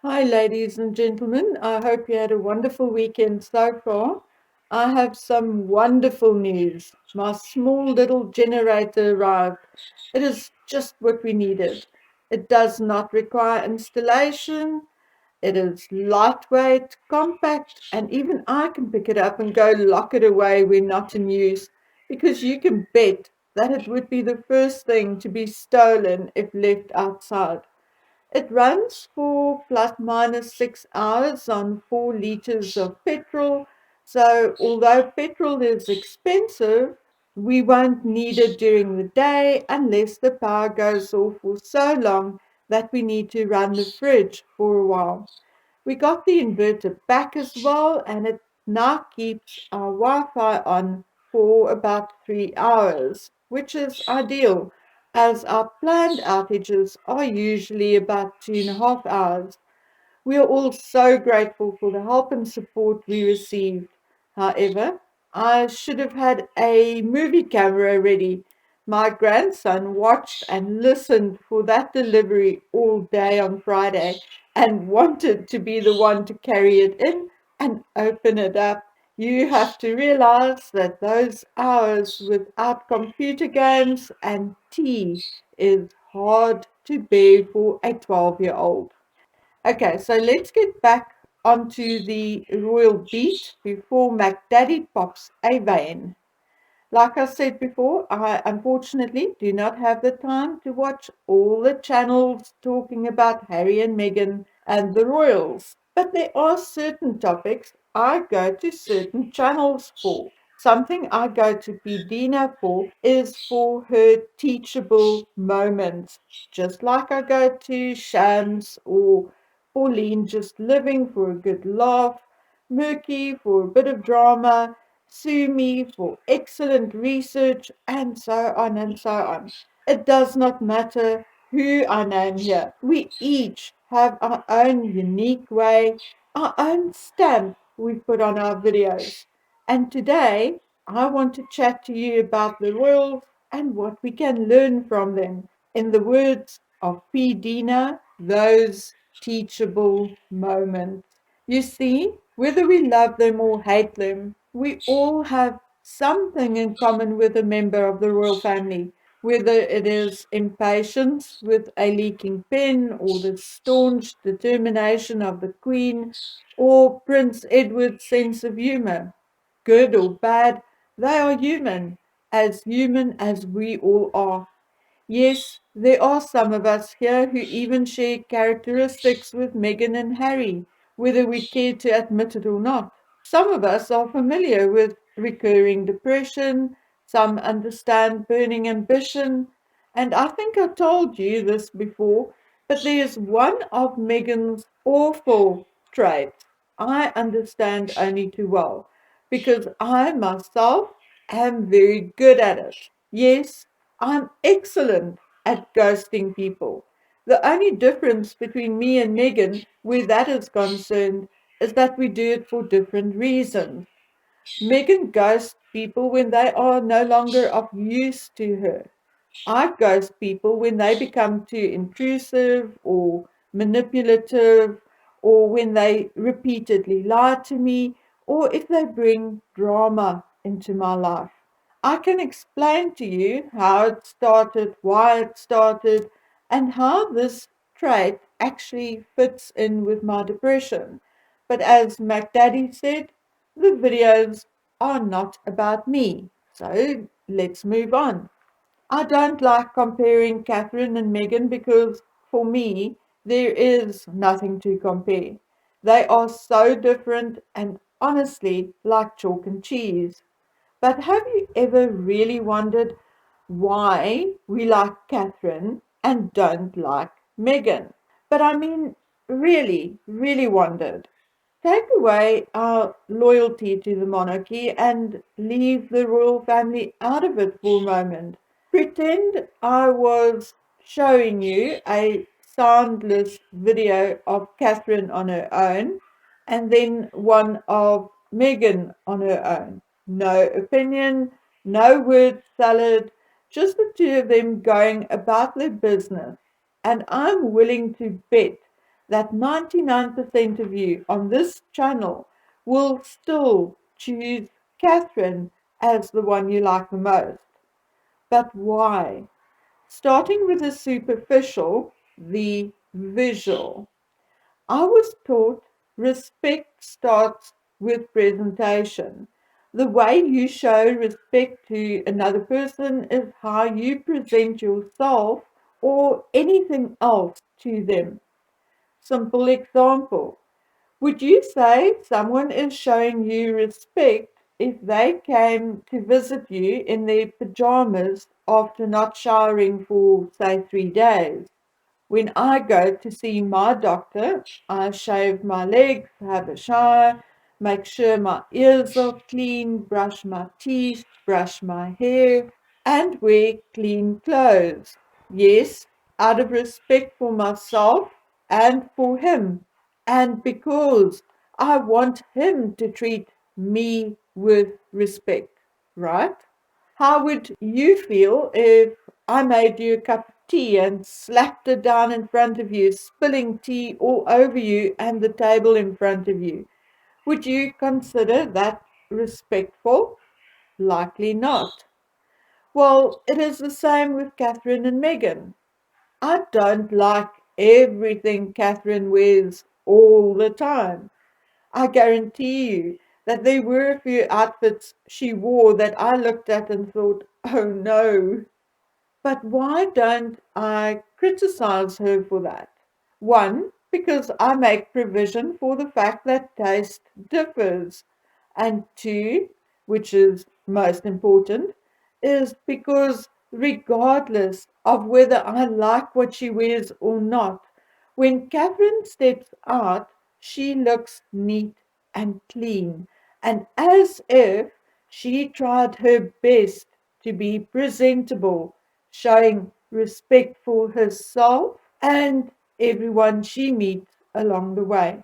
Hi, ladies and gentlemen. I hope you had a wonderful weekend so far. I have some wonderful news. My small little generator arrived. It is just what we needed. It does not require installation. It is lightweight, compact, and even I can pick it up and go lock it away when not in use because you can bet that it would be the first thing to be stolen if left outside. It runs for plus minus 6 hours on 4 liters of petrol. So, although petrol is expensive, we won't need it during the day unless the power goes off for so long that we need to run the fridge for a while. We got the inverter back as well, and it now keeps our Wi-Fi on for about 3 hours, which is ideal as our planned outages are usually about 2.5 hours. We are all so grateful for the help and support we received. However, I should have had a movie camera ready. My grandson watched and listened for that delivery all day on Friday and wanted to be the one to carry it in and open it up. You have to realize that those hours without computer games and tea is hard to bear for a 12-year-old. Okay, so let's get back onto the royal beat before MacDaddy pops a vein. Like I said before, I unfortunately do not have the time to watch all the channels talking about Harry and Meghan and the royals. But there are certain topics I go to certain channels for. Something I go to Pidina for is for her teachable moments, just like I go to Shams or Pauline just living for a good laugh, Murky for a bit of drama, Sue Me for excellent research, and so on and so on. It does not matter who I name here. We each have our own unique way, our own stamp we put on our videos. And today, I want to chat to you about the royals and what we can learn from them. In the words of P. Dina, those teachable moments. You see, whether we love them or hate them, we all have something in common with a member of the royal family, whether it is impatience with a leaking pen, or the staunch determination of the Queen, or Prince Edward's sense of humor. Good or bad, they are human as we all are. Yes, there are some of us here who even share characteristics with Meghan and Harry, whether we care to admit it or not. Some of us are familiar with recurring depression, some understand burning ambition, and I think I told you this before, but there's one of Meghan's awful traits I understand only too well, because I myself am very good at it. Yes, I'm excellent at ghosting people. The only difference between me and Megan, where that is concerned, is that we do it for different reasons. Megan ghosts people when they are no longer of use to her. I ghost people when they become too intrusive or manipulative, or when they repeatedly lie to me, or if they bring drama into my life. I can explain to you how it started, why it started, and how this trait actually fits in with my depression. But as MacDaddy said, the videos are not about me. So let's move on. I don't like comparing Catherine and Meghan because for me, there is nothing to compare. They are so different and honestly like chalk and cheese. But have you ever really wondered why we like Catherine and don't like Meghan? But I mean, really wondered. Take away our loyalty to the monarchy and leave the royal family out of it for a moment. Pretend I was showing you a soundless video of Catherine on her own and then one of Meghan on her own. No opinion, no word salad, just the two of them going about their business. And I'm willing to bet that 99% of you on this channel will still choose Catherine as the one you like the most. But why? Starting with the superficial, the visual. I was taught respect starts with presentation. The way you show respect to another person is how you present yourself or anything else to them. Simple example. Would you say someone is showing you respect if they came to visit you in their pajamas after not showering for, say, 3 days? When I go to see my doctor, I shave my legs, have a shower, make sure my ears are clean, brush my teeth, brush my hair, and wear clean clothes. Yes, out of respect for myself and for him, and because I want him to treat me with respect, right? How would you feel if I made you a cup of tea and slapped it down in front of you, spilling tea all over you and the table in front of you? Would you consider that respectful? Likely not. Well, it is the same with Catherine and Megan. I don't like everything Catherine wears all the time. I guarantee you that there were a few outfits she wore that I looked at and thought, oh no. But why don't I criticize her for that? One, because I make provision for the fact that taste differs. And two, which is most important, is because regardless of whether I like what she wears or not, when Catherine steps out, she looks neat and clean, and as if she tried her best to be presentable, showing respect for herself and everyone she meets along the way.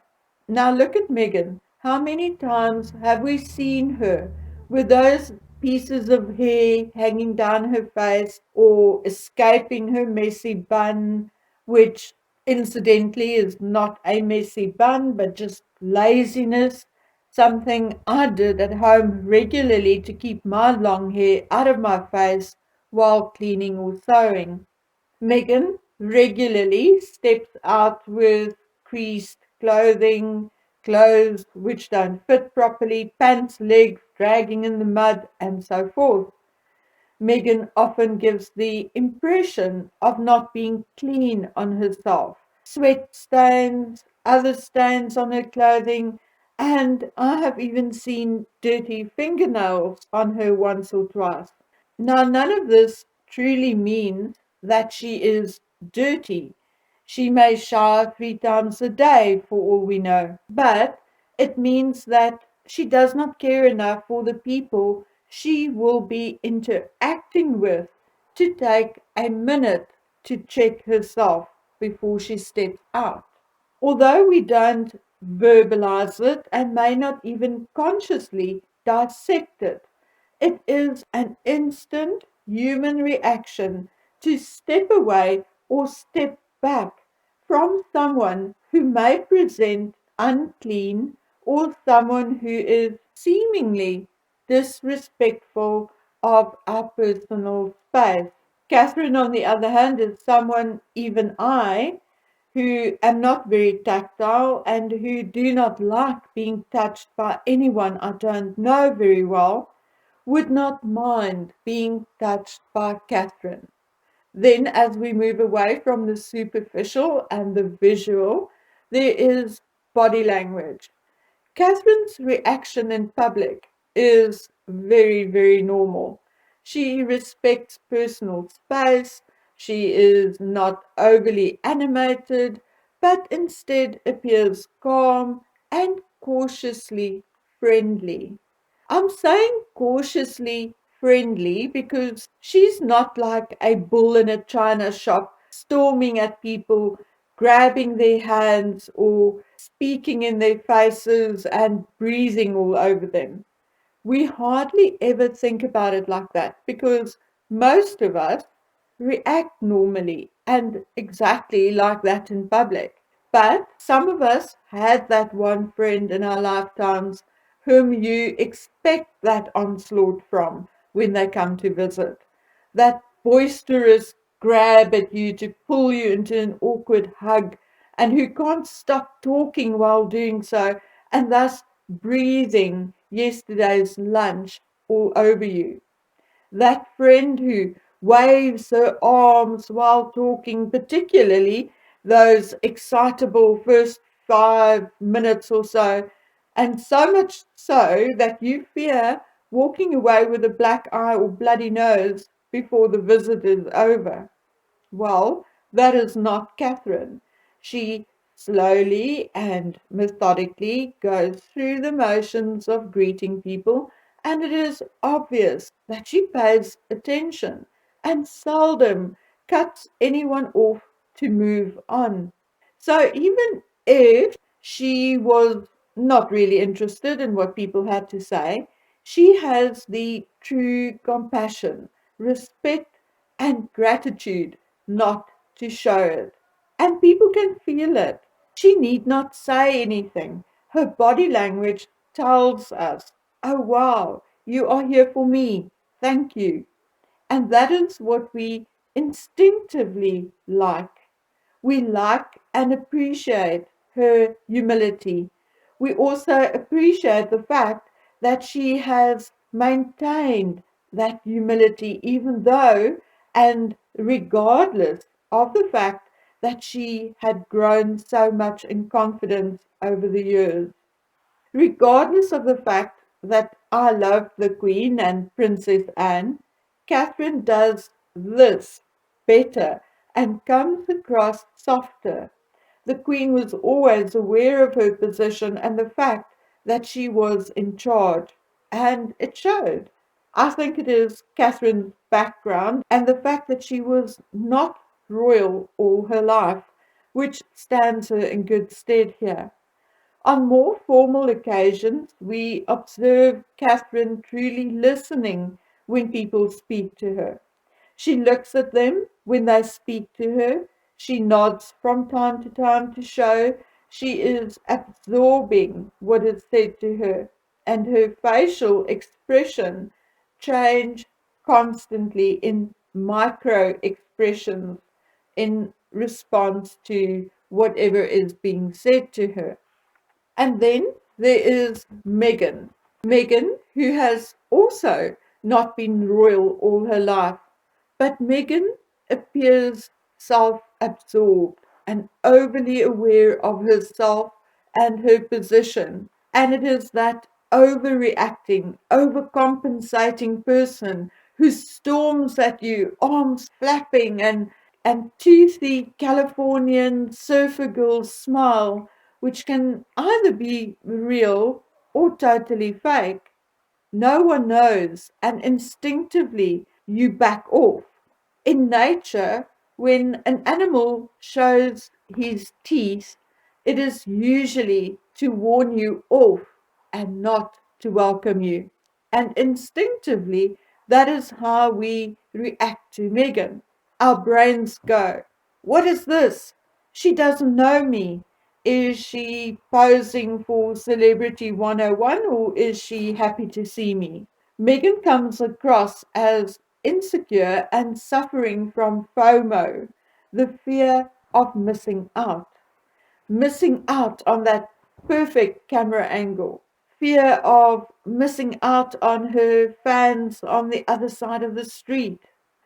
Now look at Megan. How many times have we seen her with those pieces of hair hanging down her face or escaping her messy bun, which incidentally is not a messy bun but just laziness, something I did at home regularly to keep my long hair out of my face while cleaning or sewing. Megan regularly steps out with creased clothing, clothes which don't fit properly, pants, legs dragging in the mud, and so forth. Megan often gives the impression of not being clean on herself. Sweat stains, other stains on her clothing, and I have even seen dirty fingernails on her once or twice. Now, none of this truly means that she is dirty. She may shower 3 times a day for all we know, but it means that she does not care enough for the people she will be interacting with to take a minute to check herself before she steps out. Although we don't verbalize it and may not even consciously dissect it, it is an instant human reaction to step away or step back from someone who may present unclean or someone who is seemingly disrespectful of our personal space. Catherine, on the other hand, is someone, even I, who am not very tactile and who do not like being touched by anyone I don't know very well, would not mind being touched by Catherine. Then, as we move away from the superficial and the visual, there is body language. Catherine's reaction in public is very, very normal. She respects personal space. She is not overly animated, but instead appears calm and cautiously friendly. I'm saying cautiously friendly because she's not like a bull in a china shop storming at people, grabbing their hands, or speaking in their faces and breathing all over them. We hardly ever think about it like that because most of us react normally and exactly like that in public. But some of us had that one friend in our lifetimes whom you expect that onslaught from when they come to visit. That boisterous grab at you to pull you into an awkward hug, and who can't stop talking while doing so, and thus breathing yesterday's lunch all over you. That friend who waves her arms while talking, particularly those excitable first 5 minutes or so, and so much so that you fear walking away with a black eye or bloody nose before the visit is over. Well, that is not Catherine. She slowly and methodically goes through the motions of greeting people, and it is obvious that she pays attention and seldom cuts anyone off to move on. So even if she was not really interested in what people had to say, she has the true compassion, respect, and gratitude not to show it. And people can feel it. She need not say anything. Her body language tells us, oh wow, you are here for me. Thank you. And that is what we instinctively like. We like and appreciate her humility. We also appreciate the fact that she has maintained that humility, even though and regardless of the fact that she had grown so much in confidence over the years. Regardless of the fact that I love the Queen and Princess Anne, Catherine does this better and comes across softer. The Queen was always aware of her position and the fact that she was in charge, and it showed. I think it is Catherine's background and the fact that she was not royal all her life, which stands her in good stead here. On more formal occasions, we observe Catherine truly listening when people speak to her. She looks at them when they speak to her. She nods from time to time to show she is absorbing what is said to her, and her facial expression change constantly in micro expressions in response to whatever is being said to her. And then there is Meghan. Meghan, who has also not been royal all her life, but Meghan appears self absorbed and overly aware of herself and her position. And it is that overreacting, overcompensating person who storms at you, arms flapping and toothy Californian surfer girl smile, which can either be real or totally fake. No one knows, and instinctively you back off. In nature, when an animal shows his teeth, it is usually to warn you off and not to welcome you. And instinctively, that is how we react to Megan. Our brains go, what is this? She doesn't know me. Is she posing for Celebrity 101 or is she happy to see me? Megan comes across as insecure and suffering from FOMO, the fear of missing out on that perfect camera angle, fear of missing out on her fans on the other side of the street.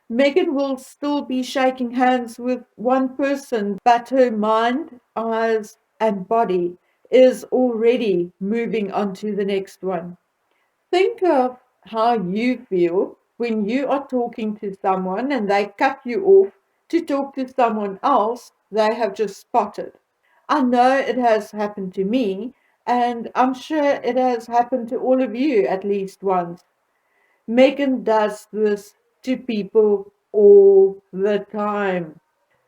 Megan will still be shaking hands with one person, but her mind, eyes, and body is already moving on to the next one. Think of how you feel when you are talking to someone and they cut you off to talk to someone else they have just spotted. I know it has happened to me, and I'm sure it has happened to all of you at least once. Megan does this to people all the time.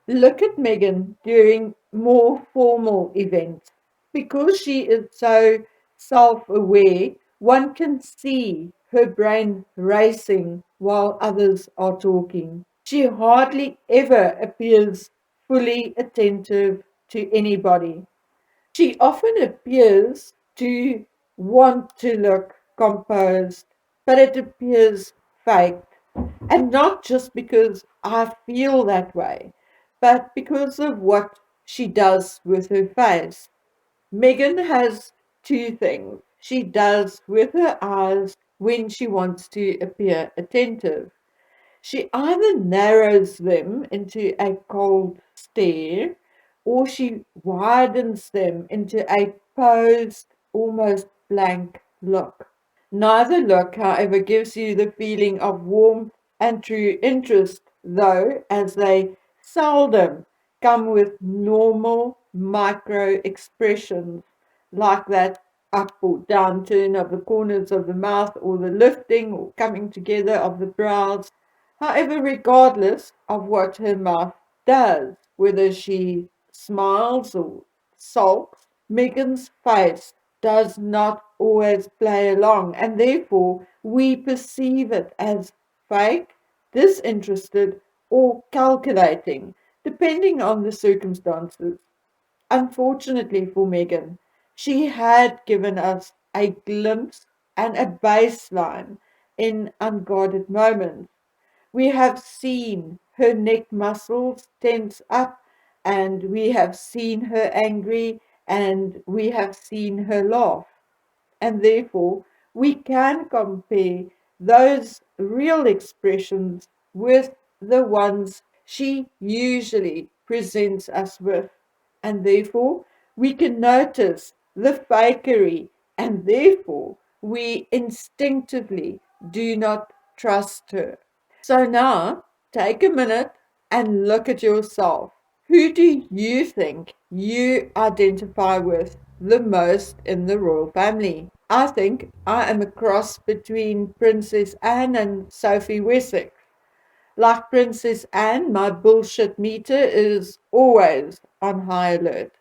Look at Megan during more formal events. Because she is so self aware, one can see her brain racing while others are talking. She hardly ever appears fully attentive to anybody. She often appears to want to look composed, but it appears fake. And not just because I feel that way, but because of what she does with her face. Megan has two things she does with her eyes when she wants to appear attentive. She either narrows them into a cold stare or she widens them into a posed, almost blank look. Neither look, however, gives you the feeling of warmth and true interest, though, as they seldom come with normal micro expressions like that up or down turn of the corners of the mouth or the lifting or coming together of the brows. However, regardless of what her mouth does, whether she smiles or sulks, Megan's face does not always play along, and therefore we perceive it as fake, disinterested, or calculating, depending on the circumstances. Unfortunately for Megan, she had given us a glimpse and a baseline in unguarded moments. We have seen her neck muscles tense up, and we have seen her angry, and we have seen her laugh. And therefore, we can compare those real expressions with the ones she usually presents us with. And therefore, we can notice the fakery, and therefore, we instinctively do not trust her. So now take a minute and look at yourself. Who do you think you identify with the most in the royal family? I think I am a cross between Princess Anne and Sophie Wessex. Like Princess Anne, my bullshit meter is always on high alert.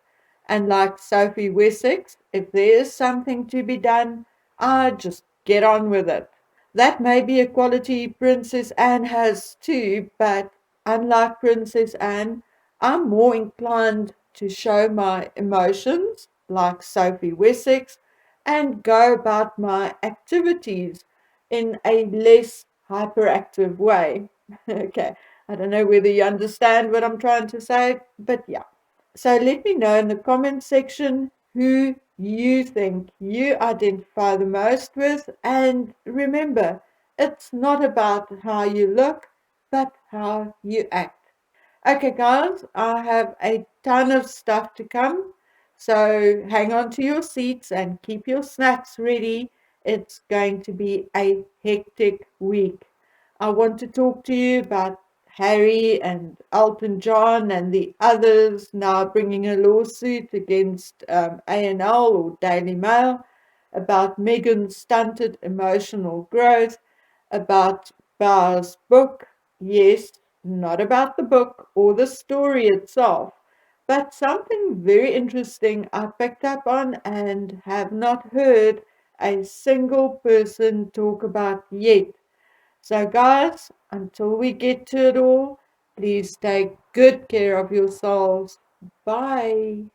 And like Sophie Wessex, if there is something to be done, I just get on with it. That may be a quality Princess Anne has too, but unlike Princess Anne, I'm more inclined to show my emotions, like Sophie Wessex, and go about my activities in a less hyperactive way. Okay, I don't know whether you understand what I'm trying to say, but yeah. So let me know in the comment section who you think you identify the most with. And remember, it's not about how you look, but how you act. Okay, guys, I have a ton of stuff to come. So hang on to your seats and keep your snacks ready. It's going to be a hectic week. I want to talk to you about Harry and Elton John and the others now bringing a lawsuit against A&L or Daily Mail, about Meghan's stunted emotional growth, about Barr's book. Yes, not about the book or the story itself, but something very interesting I picked up on and have not heard a single person talk about yet. So, guys, until we get to it all, please take good care of yourselves. Bye.